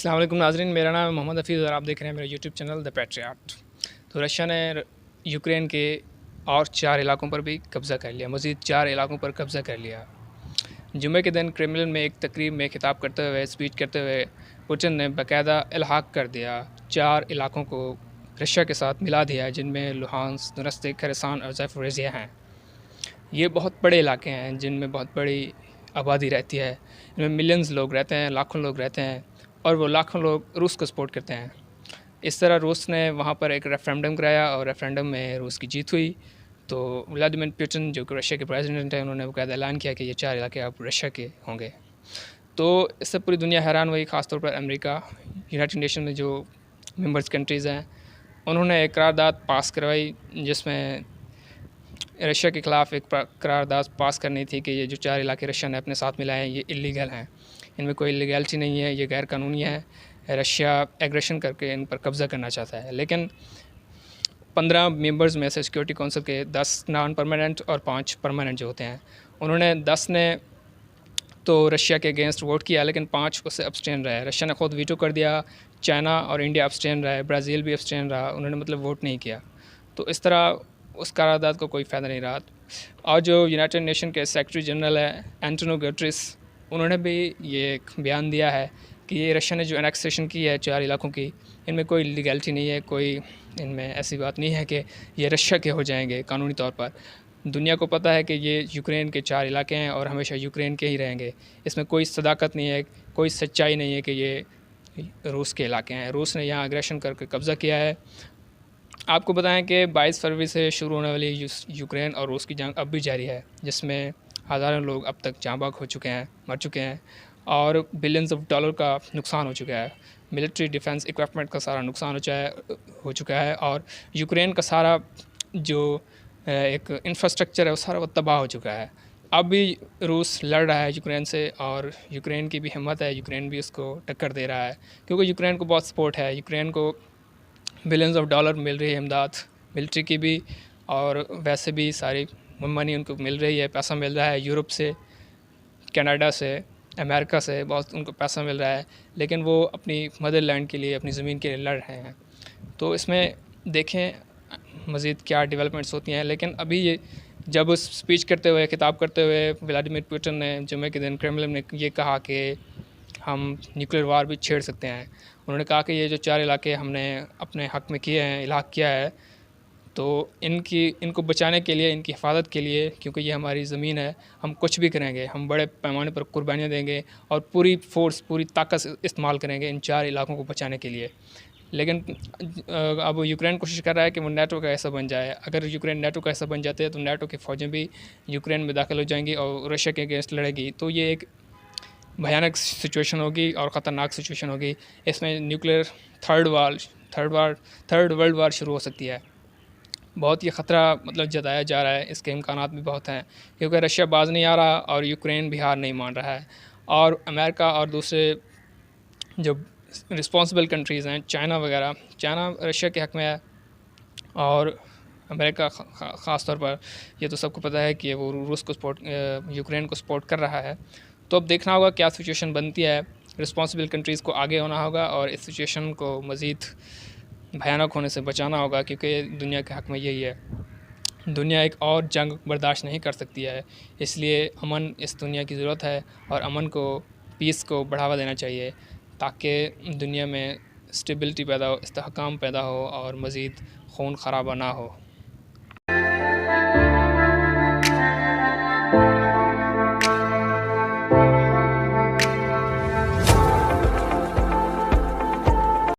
अस्सलाम वालेकुम नाज़रीन, मेरा नाम है मोहम्मद हफ़ीज़ और आप देख रहे हैं मेरा यूट्यूब चैनल द पैट्रियट। तो रशिया ने यूक्रेन के और 4 इलाकों पर भी कब्ज़ा कर लिया, मज़ीद 4 इलाकों पर कब्ज़ा कर लिया। जुम्मे के दिन क्रेमलिन में एक तकरीब में खिताब करते हुए, स्पीच करते हुए पुतिन ने बाकायदा इल्हाक कर दिया, 4 इलाकों को रशिया के साथ मिला दिया, जिनमें लुहांस्क, दोनेत्स्क, खरसान और ज़ापोरिज़िया हैं। ये बहुत बड़े इलाके हैं जिनमें बहुत बड़ी आबादी रहती है। इनमें मिलियंस लोग रहते हैं, लाखों लोग रहते हैं और वो लाखों लोग रूस को सपोर्ट करते हैं। इस तरह रूस ने वहाँ पर एक रेफ़रेंडम कराया और रेफ़रेंडम में रूस की जीत हुई। तो व्लादिमीर पुतिन जो कि रशिया के प्रेसिडेंट हैं, उन्होंने बाकायदा ऐलान किया कि ये 4 इलाके अब रशिया के होंगे। तो इससे पूरी दुनिया हैरान हुई, ख़ासतौर पर अमेरिका, यूनाइटेड नेशन में जो मेंबर्स कंट्रीज़ हैं, उन्होंने एक करारदाद पास करवाई जिसमें रशिया के ख़िलाफ़ एक करारदाद पास करनी थी कि ये जो 4 इलाके रशिया ने अपने साथ मिलाए हैं, ये इल्लीगल हैं। इनमें कोई लीगैलिटी नहीं है, ये गैर कानूनी है। रशिया एग्रेशन करके इन पर कब्ज़ा करना चाहता है। लेकिन 15 मेंबर्स में से सिक्योरिटी काउंसिल के 10 नॉन परमानेंट और 5 परमानेंट जो होते हैं, उन्होंने 10 ने तो रशिया के अगेंस्ट वोट किया, लेकिन 5 उससे अब्सटेन रहे। रशिया ने खुद वीटो कर दिया, चाइना और इंडिया अब्सटेन रहे, ब्राज़ील भी अब्सटेन रहा, उन्होंने मतलब वोट नहीं किया। तो इस तरह उस करारदाद को कोई फ़ायदा नहीं रहा। और जो यूनाइटेड नेशन के सेक्रेटरी जनरल हैं एंटोनियो गुटेरेस, उन्होंने भी ये एक बयान दिया है कि ये रशिया ने जो एनेक्सेशन की है 4 इलाकों की, इनमें कोई लीगैलिटी नहीं है, कोई इनमें ऐसी बात नहीं है कि ये रशिया के हो जाएंगे कानूनी तौर पर। दुनिया को पता है कि ये यूक्रेन के 4 इलाके हैं और हमेशा यूक्रेन के ही रहेंगे। इसमें कोई सदाकत नहीं है, कोई सच्चाई नहीं है कि ये रूस के इलाके हैं। रूस ने यहाँ एग्रेशन करके कब्ज़ा किया है। आपको बताएं कि 22 फरवरी से शुरू होने वाली यूक्रेन और रूस की जंग अब भी जारी है, जिसमें हज़ारों लोग अब तक जाँ बाग हो चुके हैं, मर चुके हैं और बिलियंस ऑफ डॉलर का नुकसान हो चुका है। मिलिट्री डिफेंस इक्विपमेंट का सारा नुकसान हो चुका है और यूक्रेन का सारा जो एक इंफ्रास्ट्रक्चर है वो सारा वो तबाह हो चुका है। अब भी रूस लड़ रहा है यूक्रेन से और यूक्रेन की भी हिम्मत है, यूक्रेन भी उसको टक्कर दे रहा है, क्योंकि यूक्रेन को बहुत सपोर्ट है। यूक्रेन को बिलियंस ऑफ डॉलर मिल रही है इमदाद, मिलिट्री की भी और वैसे भी सारी मनी उनको मिल रही है, पैसा मिल रहा है यूरोप से, कनाडा से, अमेरिका से बहुत उनको पैसा मिल रहा है, लेकिन वो अपनी मदरलैंड के लिए, अपनी ज़मीन के लिए लड़ रहे हैं। तो इसमें देखें मज़ीद क्या डेवलपमेंट्स होती हैं। लेकिन अभी ये जब उस स्पीच करते हुए, खिताब करते हुए व्लादिमीर पुतिन ने जुम्मे के दिन क्रेमलिन ने ये कहा कि हम न्यूक्लियर वार भी छेड़ सकते हैं। उन्होंने कहा कि ये जो 4 इलाके हमने अपने हक़ में किए हैं, इल्हाक किया है, तो इनको बचाने के लिए, इनकी हिफाजत के लिए, क्योंकि ये हमारी ज़मीन है, हम कुछ भी करेंगे, हम बड़े पैमाने पर कुर्बानियाँ देंगे और पूरी फ़ोर्स, पूरी ताकत इस्तेमाल करेंगे इन 4 इलाकों को बचाने के लिए। लेकिन अब यूक्रेन कोशिश कर रहा है कि वो नेटो का हिस्सा बन जाए। अगर यूक्रेन नेटो का हिस्सा बन जाते हैं तो नेटो की फ़ौजें भी यूक्रेन में दाखिल हो जाएंगी और रशिया के अगेंस्ट लड़ेगी। तो ये एक भयानक सिचुएशन होगी और ख़तरनाक सिचुएशन होगी। इसमें न्यूक्लियर थर्ड वर्ल्ड वार शुरू हो सकती है। बहुत ही ख़तरा मतलब जताया जा रहा है, इसके इम्कानात भी बहुत हैं, क्योंकि रशिया बाज़ नहीं आ रहा और यूक्रेन भी हार नहीं मान रहा है। और अमेरिका और दूसरे जो रिस्पॉन्सिबल कंट्रीज़ हैं, चाइना वगैरह, चाइना रशिया के हक़ में है और अमेरिका ख़ास तौर पर ये तो सबको पता है कि वो रूस को यूक्रेन को सपोर्ट कर रहा है। तो अब देखना होगा क्या सिचुएशन बनती है। रिस्पॉन्सिबल कंट्रीज़ को आगे होना होगा और इस सिचुएशन को मज़ीद भयानक होने से बचाना होगा, क्योंकि दुनिया के हक़ में यही है। दुनिया एक और जंग बर्दाश्त नहीं कर सकती है, इसलिए अमन इस दुनिया की ज़रूरत है और अमन को, पीस को बढ़ावा देना चाहिए, ताकि दुनिया में स्टेबिलिटी पैदा हो, इस्तेहकाम पैदा हो और मज़ीद खून खराबा ना हो।